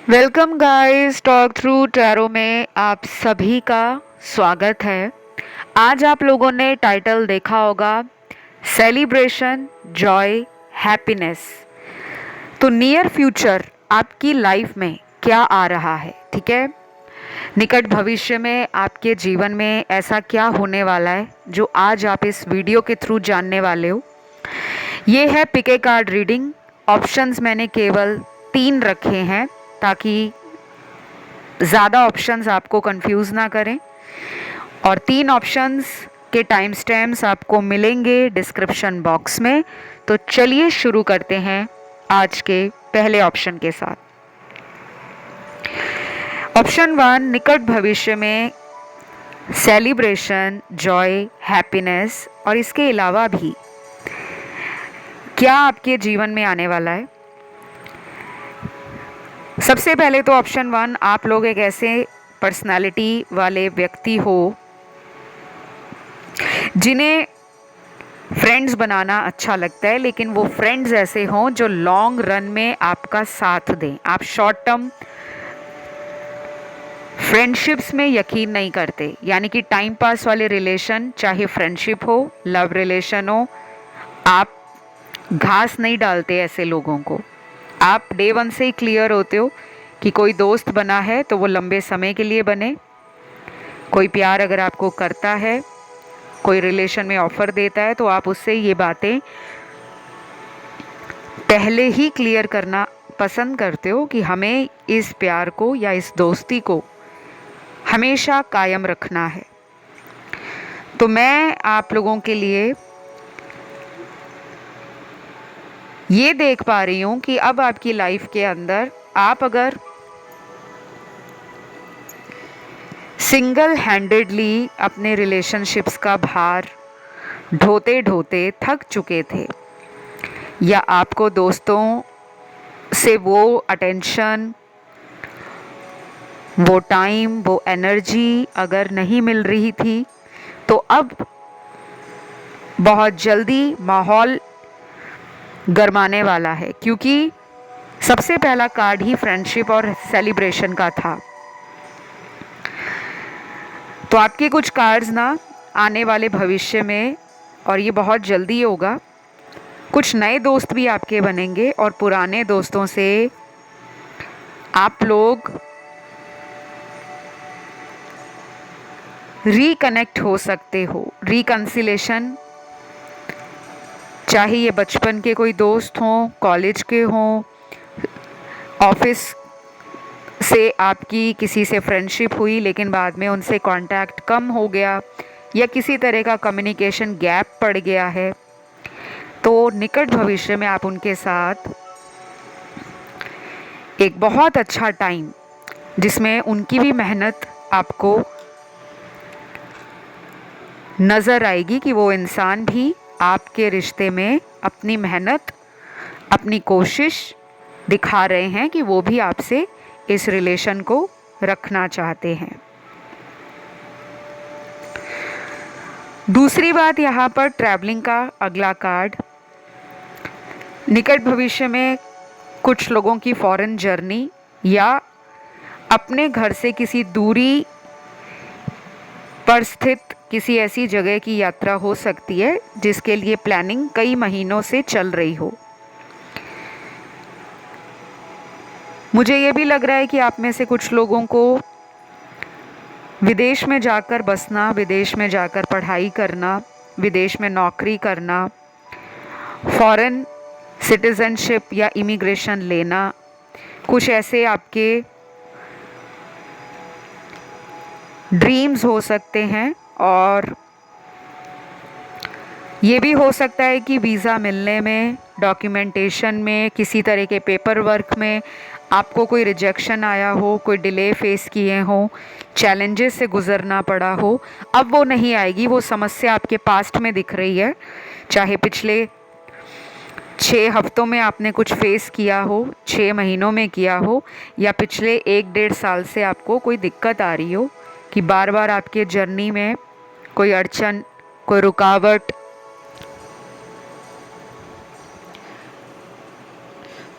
Welcome guys, talk through tarot में आप सभी का स्वागत है। आज आप लोगों ने टाइटल देखा होगा, सेलिब्रेशन, जॉय, हैप्पीनेस। तो नियर फ्यूचर आपकी लाइफ में क्या आ रहा है, ठीक है। निकट भविष्य में आपके जीवन में ऐसा क्या होने वाला है जो आज आप इस वीडियो के थ्रू जानने वाले हो। ये है pick a card reading. Options मैंने केवल 3 रखे हैं ताकि ज़्यादा ऑप्शंस आपको कंफ्यूज ना करें, और 3 ऑप्शंस के टाइम स्टैम्प्स आपको मिलेंगे डिस्क्रिप्शन बॉक्स में। तो चलिए शुरू करते हैं आज के पहले ऑप्शन के साथ। ऑप्शन 1, निकट भविष्य में सेलिब्रेशन, जॉय, हैप्पीनेस और इसके अलावा भी क्या आपके जीवन में आने वाला है। सबसे पहले तो ऑप्शन 1, आप लोग एक ऐसे पर्सनालिटी वाले व्यक्ति हो जिन्हें फ्रेंड्स बनाना अच्छा लगता है, लेकिन वो फ्रेंड्स ऐसे हों जो लॉन्ग रन में आपका साथ दें। आप शॉर्ट टर्म फ्रेंडशिप्स में यकीन नहीं करते, यानी कि टाइम पास वाले रिलेशन, चाहे फ्रेंडशिप हो, लव रिलेशन हो, आप घास नहीं डालते ऐसे लोगों को। आप डे वन से ही क्लियर होते हो कि कोई दोस्त बना है तो वो लंबे समय के लिए बने। कोई प्यार अगर आपको करता है, कोई रिलेशन में ऑफर देता है, तो आप उससे ये बातें पहले ही क्लियर करना पसंद करते हो कि हमें इस प्यार को या इस दोस्ती को हमेशा कायम रखना है। तो मैं आप लोगों के लिए ये देख पा रही हूँ कि अब आपकी लाइफ के अंदर आप अगर सिंगल हैंडेडली अपने रिलेशनशिप्स का भार ढोते ढोते थक चुके थे, या आपको दोस्तों से वो अटेंशन, वो टाइम, वो एनर्जी अगर नहीं मिल रही थी, तो अब बहुत जल्दी माहौल गरमाने वाला है, क्योंकि सबसे पहला कार्ड ही फ्रेंडशिप और सेलिब्रेशन का था। तो आपके कुछ कार्ड्स ना आने वाले भविष्य में, और ये बहुत जल्दी होगा, कुछ नए दोस्त भी आपके बनेंगे और पुराने दोस्तों से आप लोग रिकनेक्ट हो सकते हो। रिकन्सिलेशन, चाहे ये बचपन के कोई दोस्त हों, कॉलेज के हों, ऑफिस से आपकी किसी से फ्रेंडशिप हुई लेकिन बाद में उनसे कांटेक्ट कम हो गया, या किसी तरह का कम्युनिकेशन गैप पड़ गया है, तो निकट भविष्य में आप उनके साथ एक बहुत अच्छा टाइम, जिसमें उनकी भी मेहनत आपको नज़र आएगी कि वो इंसान भी आपके रिश्ते में अपनी मेहनत, अपनी कोशिश दिखा रहे हैं कि वो भी आपसे इस रिलेशन को रखना चाहते हैं। दूसरी बात, यहाँ पर ट्रैवलिंग का अगला कार्ड, निकट भविष्य में कुछ लोगों की फॉरेन जर्नी या अपने घर से किसी दूरी पर स्थित किसी ऐसी जगह की यात्रा हो सकती है जिसके लिए प्लानिंग कई महीनों से चल रही हो। मुझे ये भी लग रहा है कि आप में से कुछ लोगों को विदेश में जाकर बसना, विदेश में जाकर पढ़ाई करना, विदेश में नौकरी करना, फॉरेन सिटीजनशिप या इमिग्रेशन लेना, कुछ ऐसे आपके ड्रीम्स हो सकते हैं। और ये भी हो सकता है कि वीज़ा मिलने में, डॉक्यूमेंटेशन में, किसी तरह के पेपर वर्क में आपको कोई रिजेक्शन आया हो, कोई डिले फेस किए हो, चैलेंजेस से गुजरना पड़ा हो। अब वो नहीं आएगी, वो समस्या आपके पास्ट में दिख रही है, चाहे पिछले 6 हफ्तों में आपने कुछ फेस किया हो, 6 महीनों में किया हो, या पिछले 1 डेढ़ साल से आपको कोई दिक्कत आ रही हो कि बार बार आपके जर्नी में कोई अड़चन, कोई रुकावट।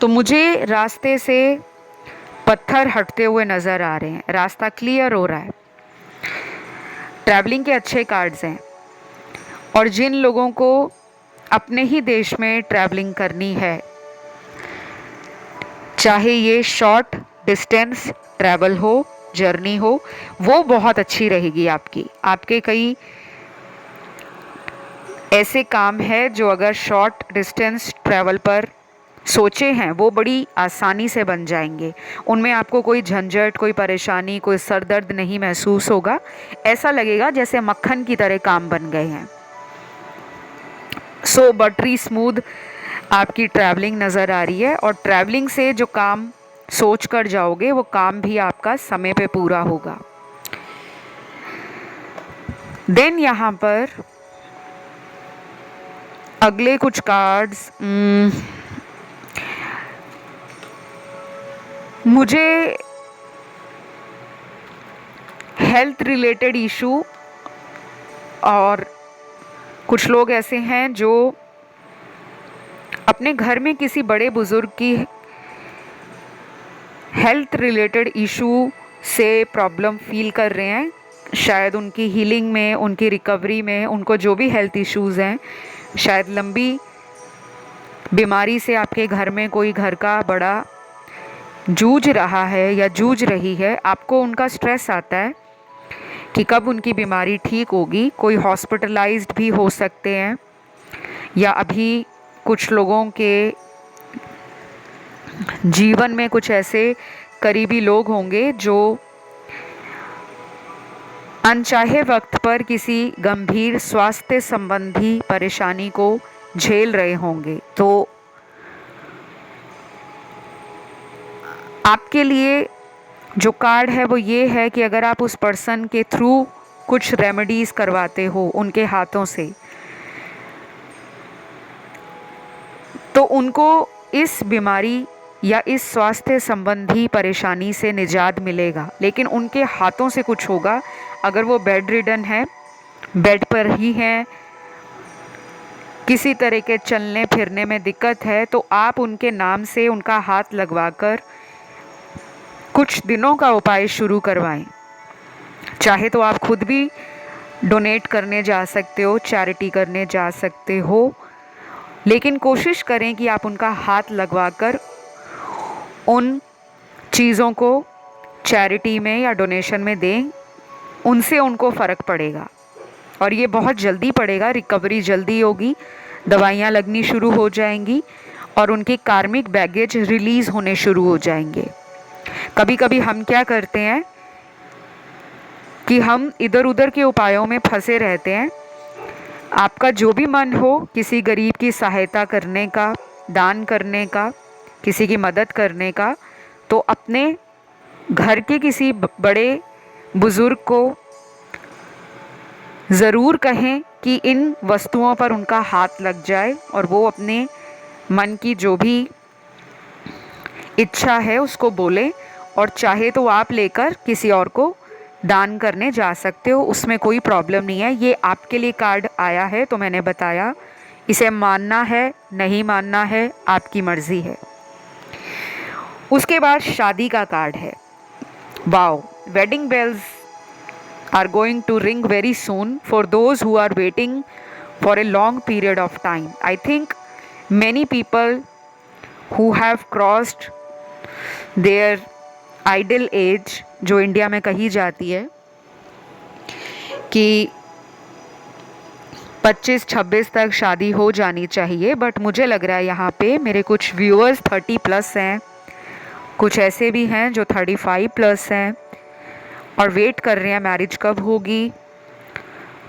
तो मुझे रास्ते से पत्थर हटते हुए नज़र आ रहे हैं, रास्ता क्लियर हो रहा है। ट्रैवलिंग के अच्छे कार्ड्स हैं। और जिन लोगों को अपने ही देश में ट्रैवलिंग करनी है, चाहे ये शॉर्ट डिस्टेंस ट्रैवल हो, जर्नी हो, वो बहुत अच्छी रहेगी आपकी। आपके कई ऐसे काम है जो अगर शॉर्ट डिस्टेंस ट्रैवल पर सोचे हैं वो बड़ी आसानी से बन जाएंगे। उनमें आपको कोई झंझट, कोई परेशानी, कोई सर दर्द नहीं महसूस होगा। ऐसा लगेगा जैसे मक्खन की तरह काम बन गए हैं। सो बटरी स्मूथ आपकी ट्रैवलिंग नज़र आ रही है। और ट्रैवलिंग से जो काम सोच कर जाओगे वो काम भी आपका समय पे पूरा होगा। देन यहाँ पर अगले कुछ कार्ड्स, मुझे हेल्थ रिलेटेड इशू, और कुछ लोग ऐसे हैं जो अपने घर में किसी बड़े बुजुर्ग की हेल्थ रिलेटेड इशू से प्रॉब्लम फील कर रहे हैं। शायद उनकी हीलिंग में, उनकी रिकवरी में, उनको जो भी हेल्थ इश्यूज़ हैं, शायद लंबी बीमारी से आपके घर में कोई घर का बड़ा जूझ रहा है या जूझ रही है। आपको उनका स्ट्रेस आता है कि कब उनकी बीमारी ठीक होगी। कोई हॉस्पिटलाइज्ड भी हो सकते हैं, या अभी कुछ लोगों के जीवन में कुछ ऐसे करीबी लोग होंगे जो अनचाहे वक्त पर किसी गंभीर स्वास्थ्य संबंधी परेशानी को झेल रहे होंगे। तो आपके लिए जो कार्ड है वो ये है कि अगर आप उस पर्सन के थ्रू कुछ रेमेडीज़ करवाते हो उनके हाथों से, तो उनको इस बीमारी या इस स्वास्थ्य संबंधी परेशानी से निजात मिलेगा। लेकिन उनके हाथों से कुछ होगा। अगर वो बेड रिडन है, बेड पर ही हैं, किसी तरह के चलने फिरने में दिक्कत है, तो आप उनके नाम से उनका हाथ लगवाकर कुछ दिनों का उपाय शुरू करवाएं। चाहे तो आप खुद भी डोनेट करने जा सकते हो, चैरिटी करने जा सकते हो, लेकिन कोशिश करें कि आप उनका हाथ लगवाकर उन चीज़ों को चैरिटी में या डोनेशन में दें। उनसे उनको फ़र्क पड़ेगा, और ये बहुत जल्दी पड़ेगा। रिकवरी जल्दी होगी, दवाइयाँ लगनी शुरू हो जाएंगी, और उनकी कार्मिक बैगेज रिलीज़ होने शुरू हो जाएंगे। कभी कभी हम क्या करते हैं कि हम इधर उधर के उपायों में फंसे रहते हैं। आपका जो भी मन हो, किसी गरीब की सहायता करने का, दान करने का, किसी की मदद करने का, तो अपने घर के किसी बड़े बुज़ुर्ग को ज़रूर कहें कि इन वस्तुओं पर उनका हाथ लग जाए, और वो अपने मन की जो भी इच्छा है उसको बोले। और चाहे तो आप लेकर किसी और को दान करने जा सकते हो, उसमें कोई प्रॉब्लम नहीं है। ये आपके लिए कार्ड आया है तो मैंने बताया। इसे मानना है, नहीं मानना है, आपकी मर्ज़ी है। उसके बाद शादी का कार्ड है। Wow, wedding bells are going to ring very soon for those who are waiting for a long period of time. I think many people who have crossed their ideal age, जो India में कही जाती है कि 25-26 तक शादी हो जानी चाहिए, बट मुझे लग रहा है यहाँ पे मेरे कुछ व्यूअर्स 30+ हैं, कुछ ऐसे भी हैं जो 35+ हैं और वेट कर रहे हैं मैरिज कब होगी।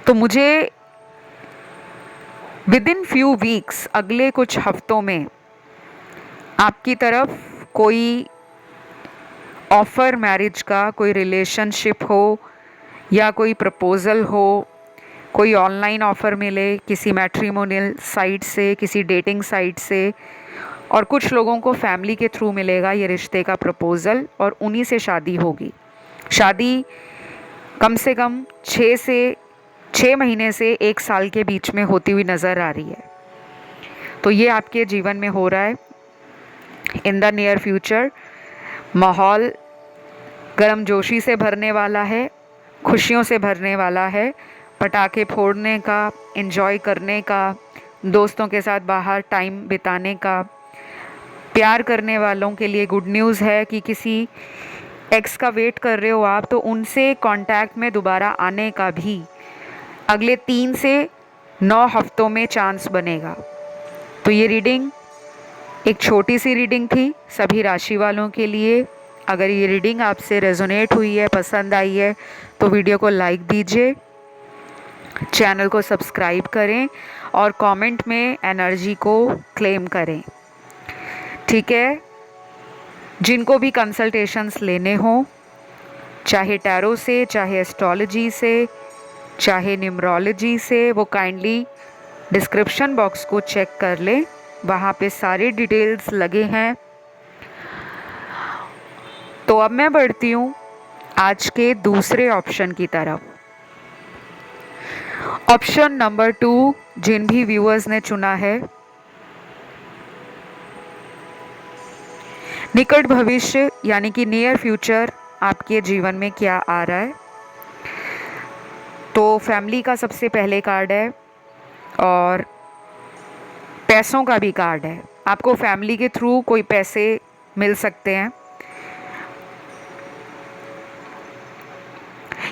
तो मुझे विद इन फ्यू वीक्स, अगले कुछ हफ्तों में आपकी तरफ कोई ऑफ़र मैरिज का, कोई रिलेशनशिप हो या कोई प्रपोज़ल हो, कोई ऑनलाइन ऑफ़र मिले किसी मैट्रिमोनियल साइट से, किसी डेटिंग साइट से, और कुछ लोगों को फैमिली के थ्रू मिलेगा ये रिश्ते का प्रपोज़ल, और उन्हीं से शादी होगी। शादी कम से कम 6 महीने से 1 साल के बीच में होती हुई नज़र आ रही है। तो ये आपके जीवन में हो रहा है इन द नियर फ्यूचर। माहौल गर्मजोशी से भरने वाला है, खुशियों से भरने वाला है, पटाखे फोड़ने का, एंजॉय करने का, दोस्तों के साथ बाहर टाइम बिताने का। प्यार करने वालों के लिए गुड न्यूज़ है कि किसी एक्स का वेट कर रहे हो आप, तो उनसे कांटेक्ट में दोबारा आने का भी अगले 3 से 9 हफ्तों में चांस बनेगा। तो ये रीडिंग एक छोटी सी रीडिंग थी सभी राशि वालों के लिए। अगर ये रीडिंग आपसे रेजोनेट हुई है, पसंद आई है, तो वीडियो को लाइक दीजिए, चैनल को सब्सक्राइब करें और कमेंट में एनर्जी को क्लेम करें। ठीक है, जिनको भी कंसल्टेशंस लेने हो, चाहे टैरो से, चाहे एस्ट्रोलॉजी से, चाहे न्यूमरोलॉजी से, वो काइंडली डिस्क्रिप्शन बॉक्स को चेक कर लें, वहाँ पे सारे डिटेल्स लगे हैं। तो अब मैं बढ़ती हूँ आज के दूसरे ऑप्शन की तरफ। ऑप्शन नंबर 2 जिन भी व्यूअर्स ने चुना है, निकट भविष्य यानी कि नियर फ्यूचर आपके जीवन में क्या आ रहा है। तो फैमिली का सबसे पहले कार्ड है और पैसों का भी कार्ड है। आपको फैमिली के थ्रू कोई पैसे मिल सकते हैं।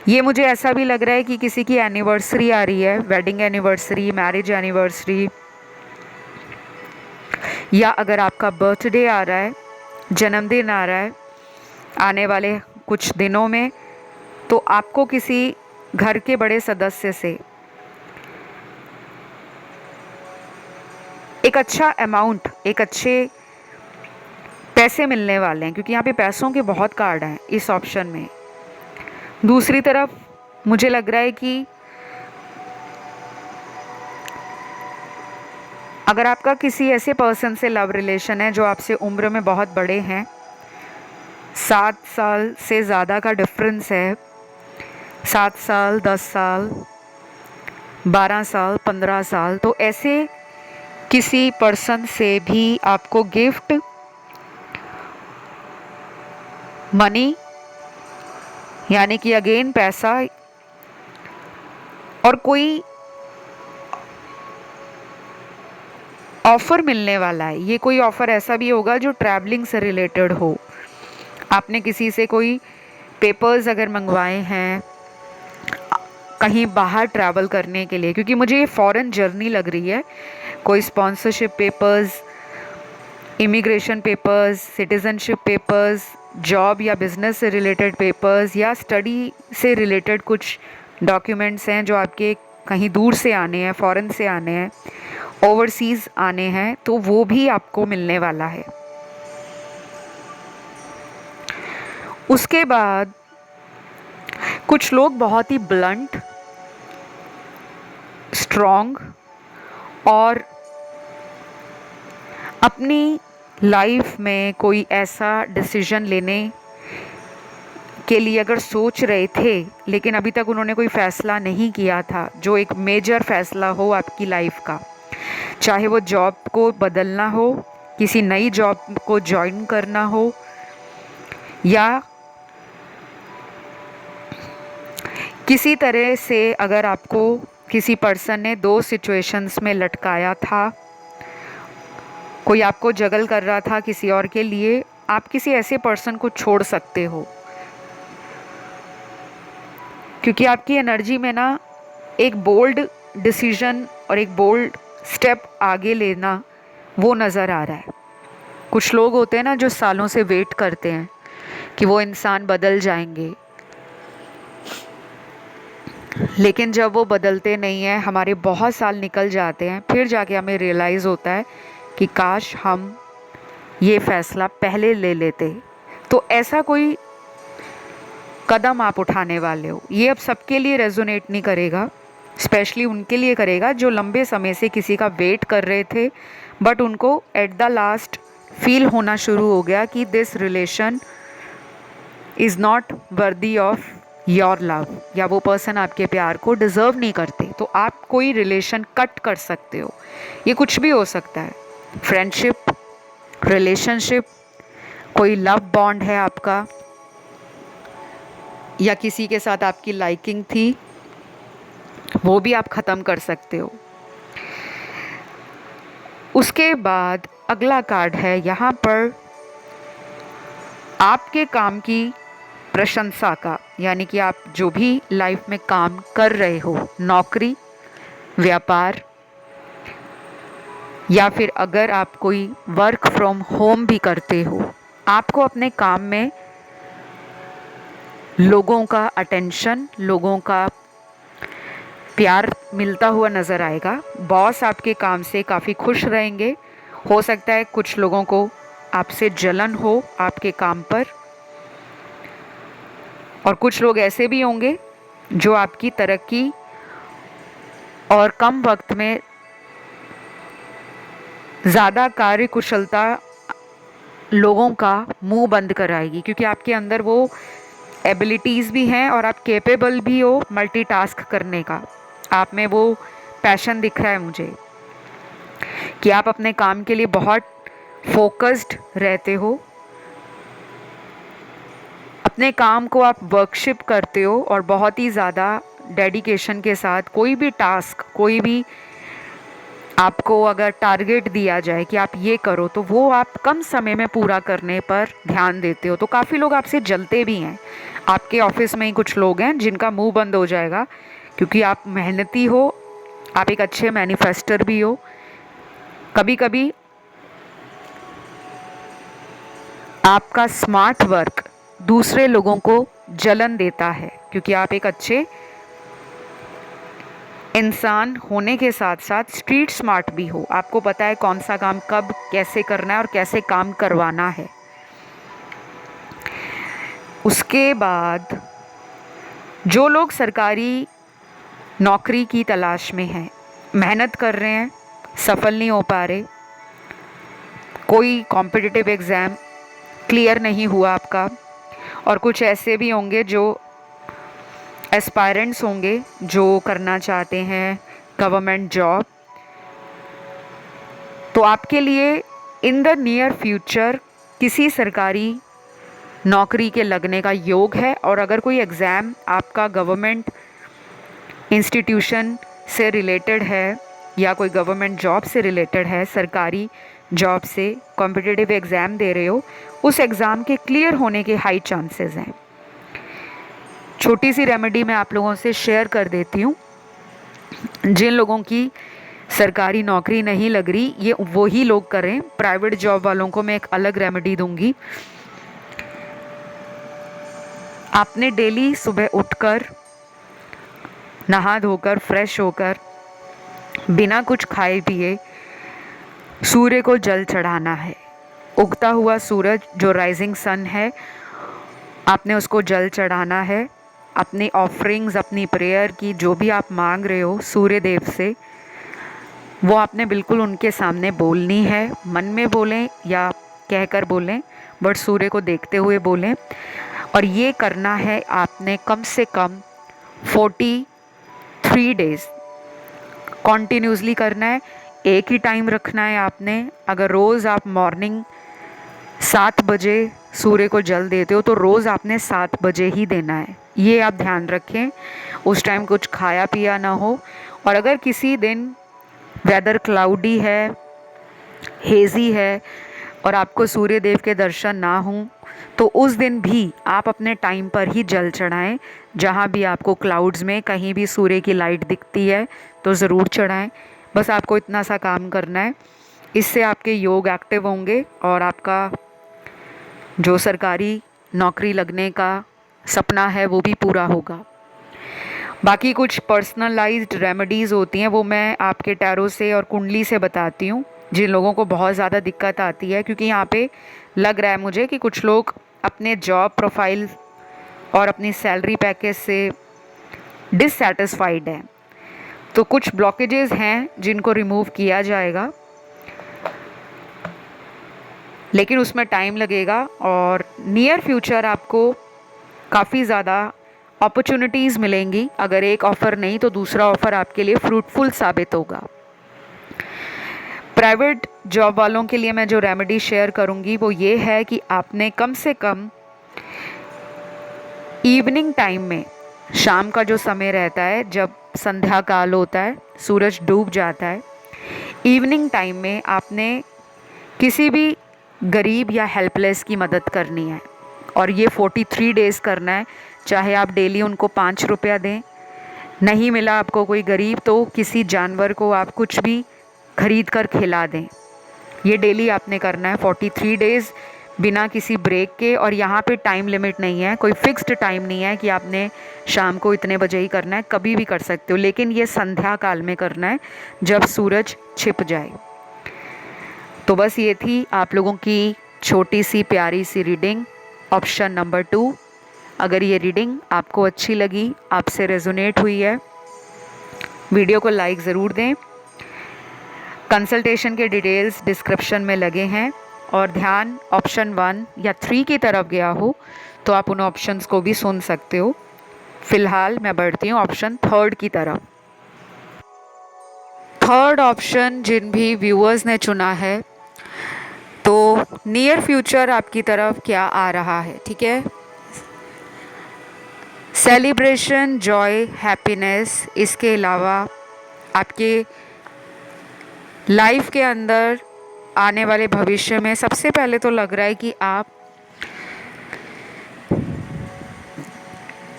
ये मुझे ऐसा भी लग रहा है कि किसी की एनिवर्सरी आ रही है, वेडिंग एनिवर्सरी, मैरिज एनिवर्सरी, या अगर आपका बर्थडे आ रहा है, जन्मदिन आ रहा है आने वाले कुछ दिनों में, तो आपको किसी घर के बड़े सदस्य से एक अच्छा अमाउंट, एक अच्छे पैसे मिलने वाले हैं, क्योंकि यहाँ पे पैसों के बहुत कार्ड हैं इस ऑप्शन में। दूसरी तरफ मुझे लग रहा है कि अगर आपका किसी ऐसे पर्सन से लव रिलेशन है जो आपसे उम्र में बहुत बड़े हैं, 7 साल से ज़्यादा का डिफरेंस है, 7 साल, 10 साल, 12 साल, 15 साल, तो ऐसे किसी पर्सन से भी आपको गिफ्ट, मनी यानी कि अगेन पैसा, और कोई ऑफ़र मिलने वाला है। ये कोई ऑफ़र ऐसा भी होगा जो ट्रैवलिंग से रिलेटेड हो। आपने किसी से कोई पेपर्स अगर मंगवाए हैं कहीं बाहर ट्रैवल करने के लिए, क्योंकि मुझे ये फॉरेन जर्नी लग रही है, कोई sponsorship papers, immigration papers, citizenship papers, job या बिज़नेस से रिलेटेड पेपर्स, या स्टडी से रिलेटेड कुछ डॉक्यूमेंट्स हैं जो आपके कहीं दूर से आने हैं, फॉरेन से आने हैं, ओवरसीज़ आने हैं, तो वो भी आपको मिलने वाला है। उसके बाद कुछ लोग बहुत ही ब्लंट, स्ट्रॉन्ग और अपनी लाइफ में कोई ऐसा डिसीजन लेने के लिए अगर सोच रहे थे, लेकिन अभी तक उन्होंने कोई फ़ैसला नहीं किया था, जो एक मेजर फ़ैसला हो आपकी लाइफ का, चाहे वो जॉब को बदलना हो, किसी नई जॉब को ज्वाइन करना हो, या किसी तरह से अगर आपको किसी पर्सन ने 2 सिचुएशंस में लटकाया था, कोई आपको जगल कर रहा था किसी और के लिए, आप किसी ऐसे पर्सन को छोड़ सकते हो, क्योंकि आपकी एनर्जी में ना एक बोल्ड डिसीजन और एक बोल्ड स्टेप आगे लेना वो नज़र आ रहा है। कुछ लोग होते हैं ना जो सालों से वेट करते हैं कि वो इंसान बदल जाएंगे, लेकिन जब वो बदलते नहीं हैं, हमारे बहुत साल निकल जाते हैं, फिर जाके हमें रियलाइज़ होता है कि काश हम ये फ़ैसला पहले ले लेते। तो ऐसा कोई कदम आप उठाने वाले हो, ये अब सबके लिए रेजोनेट नहीं करेगा, स्पेशली उनके लिए करेगा जो लंबे समय से किसी का वेट कर रहे थे, बट उनको एट द लास्ट फील होना शुरू हो गया कि this relation is not worthy of your love, या वो पर्सन आपके प्यार को डिज़र्व नहीं करते। तो आप कोई रिलेशन कट कर सकते हो, ये कुछ भी हो सकता है, फ्रेंडशिप, रिलेशनशिप, कोई लव बॉन्ड है आपका या किसी के साथ आपकी लाइकिंग थी, वो भी आप ख़त्म कर सकते हो। उसके बाद अगला कार्ड है यहाँ पर आपके काम की प्रशंसा का, यानी कि आप जो भी लाइफ में काम कर रहे हो, नौकरी, व्यापार, या फिर अगर आप कोई वर्क फ्रॉम होम भी करते हो, आपको अपने काम में लोगों का अटेंशन, लोगों का प्यार मिलता हुआ नज़र आएगा। बॉस आपके काम से काफ़ी खुश रहेंगे। हो सकता है कुछ लोगों को आपसे जलन हो आपके काम पर, और कुछ लोग ऐसे भी होंगे जो आपकी तरक्की और कम वक्त में ज़्यादा कार्य कुशलता लोगों का मुंह बंद कराएगी, क्योंकि आपके अंदर वो एबिलिटीज़ भी हैं और आप कैपेबल भी हो मल्टीटास्क करने का। आप में वो पैशन दिख रहा है मुझे कि आप अपने काम के लिए बहुत फोकस्ड रहते हो, अपने काम को आप वर्कशिप करते हो और बहुत ही ज़्यादा डेडिकेशन के साथ कोई भी टास्क, कोई भी आपको अगर टारगेट दिया जाए कि आप ये करो, तो वो आप कम समय में पूरा करने पर ध्यान देते हो। तो काफ़ी लोग आपसे जलते भी हैं। आपके ऑफिस में ही कुछ लोग हैं जिनका मुंह बंद हो जाएगा, क्योंकि आप मेहनती हो, आप एक अच्छे मैनिफेस्टर भी हो। कभी कभी आपका स्मार्ट वर्क दूसरे लोगों को जलन देता है, क्योंकि आप एक अच्छे इंसान होने के साथ साथ स्ट्रीट स्मार्ट भी हो। आपको पता है कौन सा काम कब कैसे करना है और कैसे काम करवाना है। उसके बाद जो लोग सरकारी नौकरी की तलाश में हैं, मेहनत कर रहे हैं, सफल नहीं हो पा रहे, कोई कॉम्पिटिटिव एग्ज़ाम क्लियर नहीं हुआ आपका, और कुछ ऐसे भी होंगे जो एस्पायरेंट्स होंगे जो करना चाहते हैं गवर्नमेंट जॉब, तो आपके लिए इन द नियर फ्यूचर किसी सरकारी नौकरी के लगने का योग है। और अगर कोई एग्ज़ाम आपका गवर्नमेंट इंस्टीट्यूशन से रिलेटेड है या कोई गवर्नमेंट जॉब से रिलेटेड है, सरकारी जॉब से कॉम्पिटिटिव एग्ज़ाम दे रहे हो, उस एग्ज़ाम के क्लियर होने के हाई चांसेस हैं। छोटी सी रेमेडी मैं आप लोगों से शेयर कर देती हूँ। जिन लोगों की सरकारी नौकरी नहीं लग रही, ये वही लोग करें। प्राइवेट जॉब वालों को मैं एक अलग रेमेडी दूंगी। आपने डेली सुबह उठकर नहा धोकर फ्रेश होकर बिना कुछ खाए पिए सूर्य को जल चढ़ाना है। उगता हुआ सूरज जो राइजिंग सन है, आपने उसको जल चढ़ाना है। अपनी ऑफरिंग्स, अपनी प्रेयर की जो भी आप मांग रहे हो सूर्य देव से, वो आपने बिल्कुल उनके सामने बोलनी है। मन में बोलें या कहकर बोलें, बट सूर्य को देखते हुए बोलें। और ये करना है आपने कम से कम 43 डेज़ कॉन्टीन्यूसली करना है। एक ही टाइम रखना है आपने। अगर रोज़ आप मॉर्निंग 7 बजे सूर्य को जल देते हो, तो रोज़ आपने 7 बजे ही देना है। ये आप ध्यान रखें। उस टाइम कुछ खाया पिया ना हो। और अगर किसी दिन वेदर क्लाउडी है, हेज़ी है और आपको सूर्य देव के दर्शन ना हों, तो उस दिन भी आप अपने टाइम पर ही जल चढ़ाएं। जहाँ भी आपको क्लाउड्स में कहीं भी सूर्य की लाइट दिखती है तो ज़रूर चढ़ाएं। बस आपको इतना सा काम करना है। इससे आपके योग एक्टिव होंगे और आपका जो सरकारी नौकरी लगने का सपना है वो भी पूरा होगा। बाकी कुछ पर्सनलाइज्ड रेमेडीज़ होती हैं, वो मैं आपके टैरो से और कुंडली से बताती हूँ। जिन लोगों को बहुत ज़्यादा दिक्कत आती है, क्योंकि यहाँ पे लग रहा है मुझे कि कुछ लोग अपने जॉब प्रोफाइल और अपनी सैलरी पैकेज से डिससेटिस्फाइड हैं, तो कुछ ब्लॉकेजेस हैं जिनको रिमूव किया जाएगा, लेकिन उसमें टाइम लगेगा। और नियर फ्यूचर आपको काफ़ी ज़्यादा अपॉर्चुनिटीज़ मिलेंगी। अगर एक ऑफ़र नहीं तो दूसरा ऑफ़र आपके लिए फ्रूटफुल साबित होगा। प्राइवेट जॉब वालों के लिए मैं जो रेमेडी शेयर करूँगी वो ये है कि आपने कम से कम इवनिंग टाइम में, शाम का जो समय रहता है जब संध्या काल होता है, सूरज डूब जाता है, इवनिंग टाइम में आपने किसी भी गरीब या हेल्पलेस की मदद करनी है। और ये 43 डेज़ करना है। चाहे आप डेली उनको 5 रुपया दें, नहीं मिला आपको कोई गरीब तो किसी जानवर को आप कुछ भी खरीद कर खिला दें। ये डेली आपने करना है 43 डेज़ बिना किसी ब्रेक के। और यहाँ पे टाइम लिमिट नहीं है, कोई फिक्स्ड टाइम नहीं है कि आपने शाम को इतने बजे ही करना है, कभी भी कर सकते हो, लेकिन ये संध्या काल में करना है जब सूरज छिप जाए। तो बस ये थी आप लोगों की छोटी सी प्यारी सी रीडिंग, ऑप्शन नंबर 2। अगर ये रीडिंग आपको अच्छी लगी, आपसे रेजोनेट हुई है, वीडियो को लाइक ज़रूर दें। कंसल्टेशन के डिटेल्स डिस्क्रिप्शन में लगे हैं। और ध्यान ऑप्शन 1 या 3 की तरफ गया हो तो आप उन ऑप्शंस को भी सुन सकते हो। फिलहाल मैं बढ़ती हूँ ऑप्शन 3 की तरफ। 3rd ऑप्शन जिन भी व्यूअर्स ने चुना है, तो नियर फ्यूचर आपकी तरफ क्या आ रहा है, ठीक है। सेलिब्रेशन, जॉय, हैप्पीनेस, इसके अलावा आपके लाइफ के अंदर आने वाले भविष्य में सबसे पहले तो लग रहा है कि आप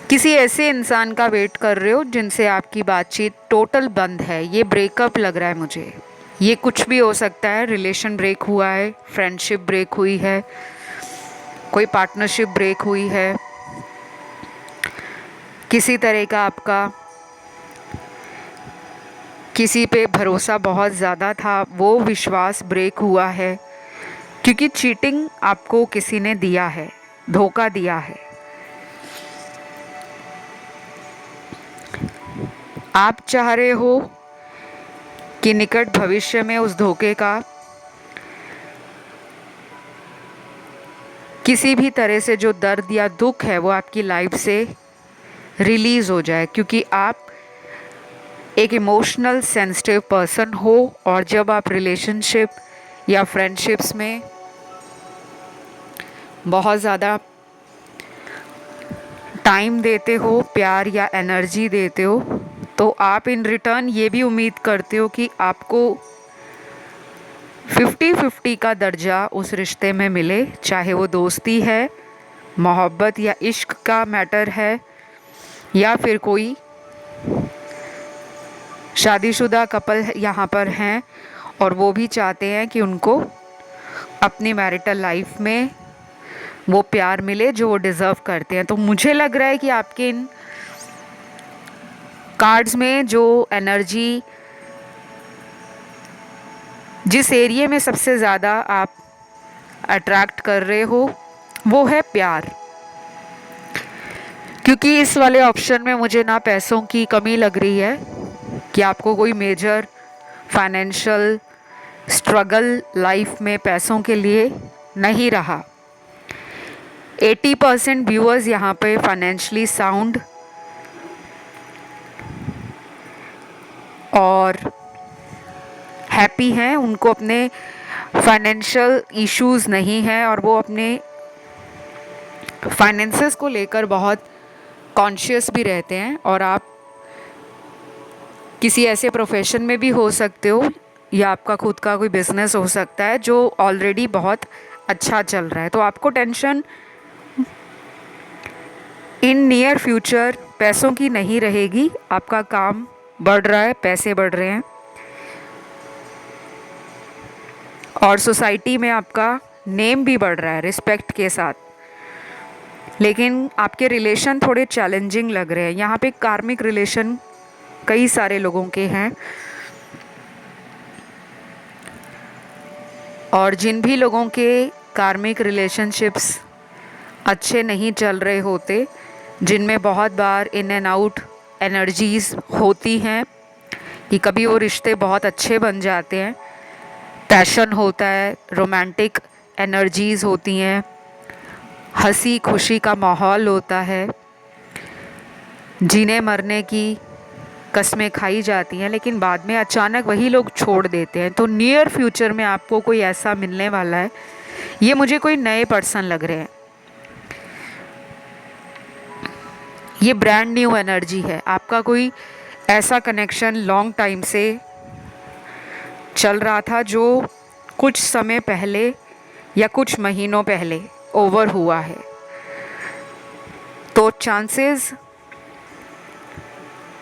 किसी ऐसे इंसान का वेट कर रहे हो जिनसे आपकी बातचीत टोटल बंद है। ये ब्रेकअप लग रहा है मुझे। ये कुछ भी हो सकता है, रिलेशन ब्रेक हुआ है, फ्रेंडशिप ब्रेक हुई है, कोई पार्टनरशिप ब्रेक हुई है, किसी तरह का आपका किसी पे भरोसा बहुत ज़्यादा था, वो विश्वास ब्रेक हुआ है, क्योंकि चीटिंग आपको किसी ने दिया है, धोखा दिया है। आप चाह रहे हो कि निकट भविष्य में उस धोखे का किसी भी तरह से जो दर्द या दुख है वो आपकी लाइफ से रिलीज़ हो जाए, क्योंकि आप एक इमोशनल सेंसिटिव पर्सन हो। और जब आप रिलेशनशिप या फ्रेंडशिप्स में बहुत ज़्यादा टाइम देते हो, प्यार या एनर्जी देते हो, तो आप इन रिटर्न ये भी उम्मीद करते हो कि आपको 50-50 का दर्जा उस रिश्ते में मिले, चाहे वो दोस्ती है, मोहब्बत या इश्क का मैटर है, या फिर कोई शादीशुदा कपल यहाँ पर हैं और वो भी चाहते हैं कि उनको अपनी मैरिटल लाइफ में वो प्यार मिले जो वो डिज़र्व करते हैं। तो मुझे लग रहा है कि आपके इन कार्ड्स में जो एनर्जी, जिस एरिया में सबसे ज़्यादा आप अट्रैक्ट कर रहे हो, वो है प्यार। क्योंकि इस वाले ऑप्शन में मुझे ना पैसों की कमी लग रही है कि आपको कोई मेजर फाइनेंशियल स्ट्रगल लाइफ में पैसों के लिए नहीं रहा। 80% व्यूअर्स यहाँ पे फाइनेंशियली साउंड और हैप्पी हैं, उनको अपने फाइनेंशियल इश्यूज नहीं हैं और वो अपने फाइनेंसेस को लेकर बहुत कॉन्शियस भी रहते हैं। और आप किसी ऐसे प्रोफेशन में भी हो सकते हो या आपका खुद का कोई बिजनेस हो सकता है जो ऑलरेडी बहुत अच्छा चल रहा है। तो आपको टेंशन इन नियर फ्यूचर पैसों की नहीं रहेगी। आपका काम बढ़ रहा है, पैसे बढ़ रहे हैं और सोसाइटी में आपका नेम भी बढ़ रहा है रिस्पेक्ट के साथ। लेकिन आपके रिलेशन थोड़े चैलेंजिंग लग रहे हैं। यहाँ पे कार्मिक रिलेशन कई सारे लोगों के हैं और जिन भी लोगों के कार्मिक रिलेशनशिप्स अच्छे नहीं चल रहे होते, जिनमें बहुत बार इन एंड आउट एनर्जीज़ होती हैं कि कभी वो रिश्ते बहुत अच्छे बन जाते हैं, पैशन होता है, रोमांटिक एनर्जीज़ होती हैं, हंसी खुशी का माहौल होता है, जीने मरने की कस्में खाई जाती हैं, लेकिन बाद में अचानक वही लोग छोड़ देते हैं। तो नियर फ्यूचर में आपको कोई ऐसा मिलने वाला है, ये मुझे कोई नए पर्सन लग रहे हैं, ये ब्रांड न्यू एनर्जी है। आपका कोई ऐसा कनेक्शन लॉन्ग टाइम से चल रहा था जो कुछ समय पहले या कुछ महीनों पहले ओवर हुआ है। तो चांसेस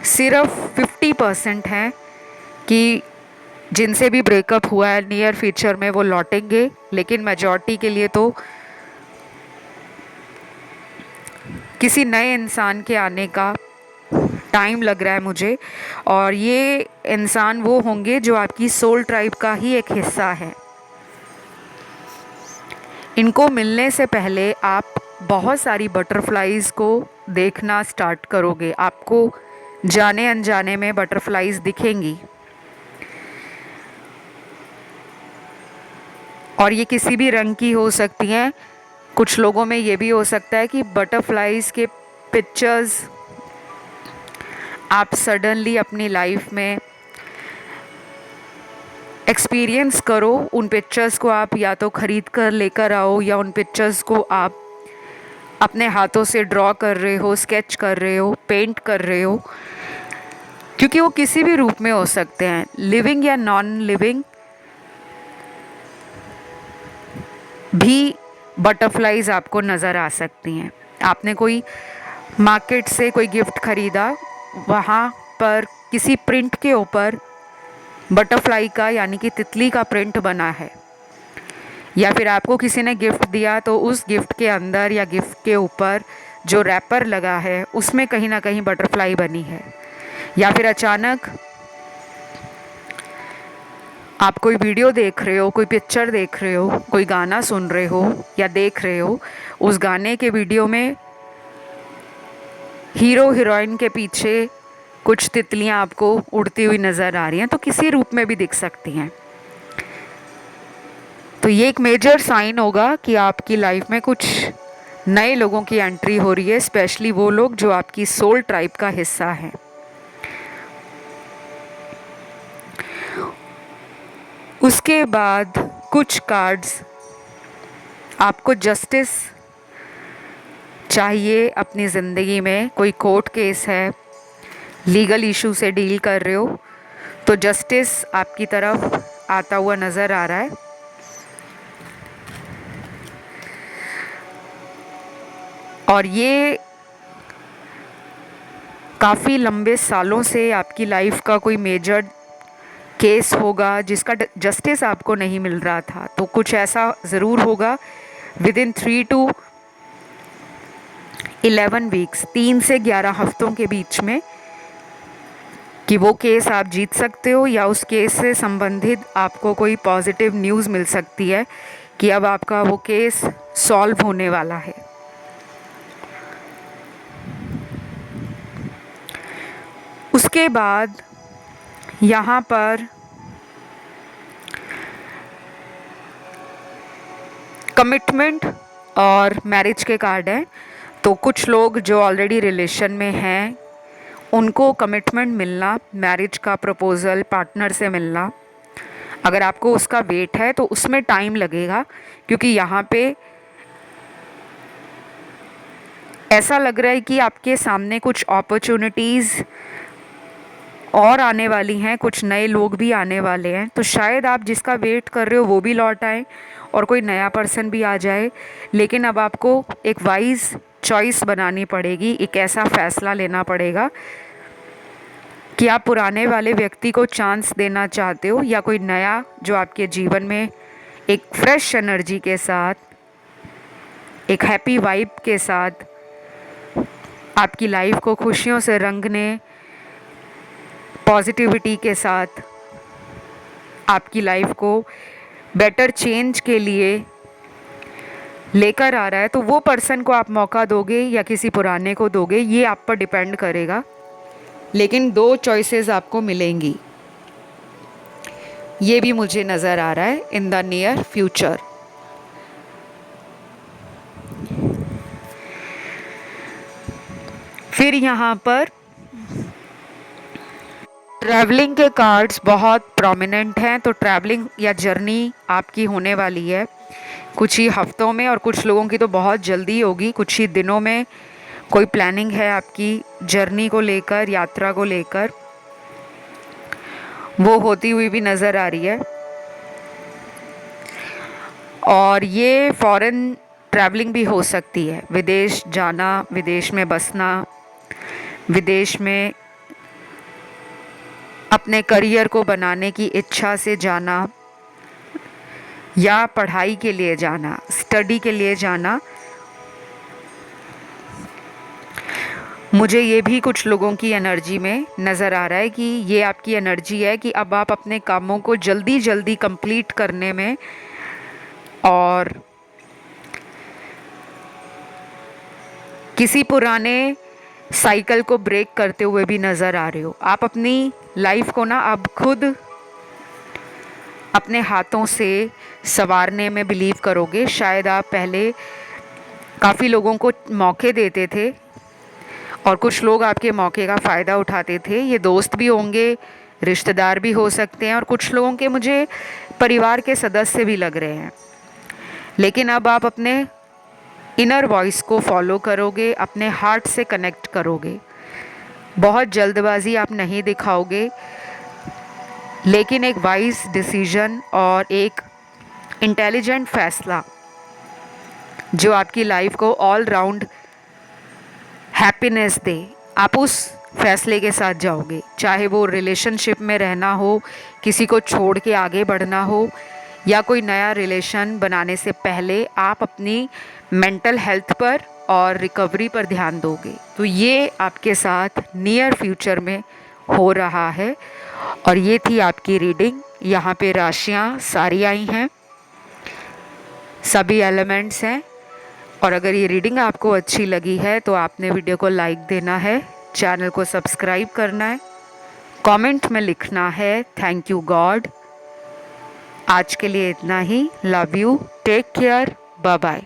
सिर्फ 50% हैं कि जिनसे भी ब्रेकअप हुआ है नियर फ्यूचर में वो लौटेंगे, लेकिन मेजॉरिटी के लिए तो किसी नए इंसान के आने का टाइम लग रहा है मुझे। और ये इंसान वो होंगे जो आपकी सोल ट्राइब का ही एक हिस्सा है। इनको मिलने से पहले आप बहुत सारी बटरफ्लाइज़ को देखना स्टार्ट करोगे। आपको जाने अनजाने में बटरफ्लाइज दिखेंगी, और ये किसी भी रंग की हो सकती हैं। कुछ लोगों में ये भी हो सकता है कि बटरफ्लाइज के पिक्चर्स आप सडनली अपनी लाइफ में एक्सपीरियंस करो। उन पिक्चर्स को आप या तो ख़रीद कर लेकर आओ, या उन पिक्चर्स को आप अपने हाथों से ड्रॉ कर रहे हो, स्केच कर रहे हो, पेंट कर रहे हो, क्योंकि वो किसी भी रूप में हो सकते हैं, लिविंग या नॉन लिविंग भी बटरफ्लाइज आपको नज़र आ सकती हैं। आपने कोई मार्केट से कोई गिफ्ट ख़रीदा, वहाँ पर किसी प्रिंट के ऊपर बटरफ्लाई का यानी कि तितली का प्रिंट बना है, या फिर आपको किसी ने गिफ्ट दिया तो उस गिफ्ट के अंदर या गिफ्ट के ऊपर जो रैपर लगा है उसमें कहीं ना कहीं बटरफ्लाई बनी है। या फिर अचानक आप कोई वीडियो देख रहे हो, कोई पिक्चर देख रहे हो, कोई गाना सुन रहे हो या देख रहे हो, उस गाने के वीडियो में हीरो हीरोइन के पीछे कुछ तितलियां आपको उड़ती हुई नज़र आ रही हैं, तो किसी रूप में भी दिख सकती हैं। तो ये एक मेजर साइन होगा कि आपकी लाइफ में कुछ नए लोगों की एंट्री हो रही है, स्पेशली वो लोग जो आपकी सोल ट्राइब का हिस्सा हैं। उसके बाद कुछ कार्ड्स आपको जस्टिस चाहिए अपनी ज़िंदगी में। कोई कोर्ट केस है, लीगल इशू से डील कर रहे हो, तो जस्टिस आपकी तरफ आता हुआ नज़र आ रहा है। और ये काफ़ी लंबे सालों से आपकी लाइफ का कोई मेजर केस होगा जिसका जस्टिस आपको नहीं मिल रहा था। तो कुछ ऐसा ज़रूर होगा विद इन 3 to 11 वीक्स, 3 से 11 हफ्तों के बीच में, कि वो केस आप जीत सकते हो, या उस केस से संबंधित आपको कोई पॉजिटिव न्यूज़ मिल सकती है कि अब आपका वो केस सॉल्व होने वाला है। उसके बाद यहाँ पर कमिटमेंट और मैरिज के कार्ड हैं। तो कुछ लोग जो ऑलरेडी रिलेशन में हैं उनको कमिटमेंट मिलना, मैरिज का प्रपोज़ल पार्टनर से मिलना। अगर आपको उसका वेट है तो उसमें टाइम लगेगा, क्योंकि यहाँ पे ऐसा लग रहा है कि आपके सामने कुछ अपॉर्चुनिटीज़ और आने वाली हैं, कुछ नए लोग भी आने वाले हैं। तो शायद आप जिसका वेट कर रहे हो वो भी लौट आए और कोई नया पर्सन भी आ जाए। लेकिन अब आपको एक वाइज चॉइस बनानी पड़ेगी, एक ऐसा फ़ैसला लेना पड़ेगा कि आप पुराने वाले व्यक्ति को चांस देना चाहते हो, या कोई नया जो आपके जीवन में एक फ्रेश एनर्जी के साथ, एक हैप्पी वाइब के साथ आपकी लाइफ को खुशियों से रंगने, पॉजिटिविटी के साथ आपकी लाइफ को बेटर चेंज के लिए लेकर आ रहा है। तो वो पर्सन को आप मौका दोगे या किसी पुराने को दोगे, ये आप पर डिपेंड करेगा। लेकिन 2 चॉइसेस आपको मिलेंगी, ये भी मुझे नज़र आ रहा है इन द नियर फ्यूचर। फिर यहाँ पर ट्रैवलिंग के कार्ड्स बहुत प्रोमिनेंट हैं, तो ट्रैवलिंग या जर्नी आपकी होने वाली है कुछ ही हफ्तों में, और कुछ लोगों की तो बहुत जल्दी होगी, कुछ ही दिनों में कोई प्लानिंग है आपकी जर्नी को लेकर, यात्रा को लेकर, वो होती हुई भी नज़र आ रही है। और ये फॉरेन ट्रैवलिंग भी हो सकती है, विदेश जाना, विदेश में बसना, विदेश में अपने करियर को बनाने की इच्छा से जाना, या पढ़ाई के लिए जाना, स्टडी के लिए जाना। मुझे ये भी कुछ लोगों की एनर्जी में नज़र आ रहा है कि ये आपकी एनर्जी है कि अब आप अपने कामों को जल्दी जल्दी कंप्लीट करने में और किसी पुराने साइकिल को ब्रेक करते हुए भी नज़र आ रहे हो। आप अपनी लाइफ को ना अब खुद अपने हाथों से संवारने में बिलीव करोगे। शायद आप पहले काफ़ी लोगों को मौके देते थे और कुछ लोग आपके मौके का फ़ायदा उठाते थे। ये दोस्त भी होंगे, रिश्तेदार भी हो सकते हैं, और कुछ लोगों के मुझे परिवार के सदस्य भी लग रहे हैं। लेकिन अब आप अपने इनर वॉइस को फॉलो करोगे, अपने हार्ट से कनेक्ट करोगे। बहुत जल्दबाजी आप नहीं दिखाओगे, लेकिन एक वाइज डिसीजन और एक इंटेलिजेंट फैसला जो आपकी लाइफ को ऑल राउंड हैप्पीनेस दे, आप उस फैसले के साथ जाओगे। चाहे वो रिलेशनशिप में रहना हो, किसी को छोड़ के आगे बढ़ना हो, या कोई नया रिलेशन बनाने से पहले आप अपनी मेंटल हेल्थ पर और रिकवरी पर ध्यान दोगे। तो ये आपके साथ नियर फ्यूचर में हो रहा है। और ये थी आपकी रीडिंग। यहाँ पे राशियाँ सारी आई हैं, सभी एलिमेंट्स हैं। और अगर ये रीडिंग आपको अच्छी लगी है तो आपने वीडियो को लाइक देना है, चैनल को सब्सक्राइब करना है, कमेंट में लिखना है थैंक यू गॉड। आज के लिए इतना ही। Love you, take care, bye bye.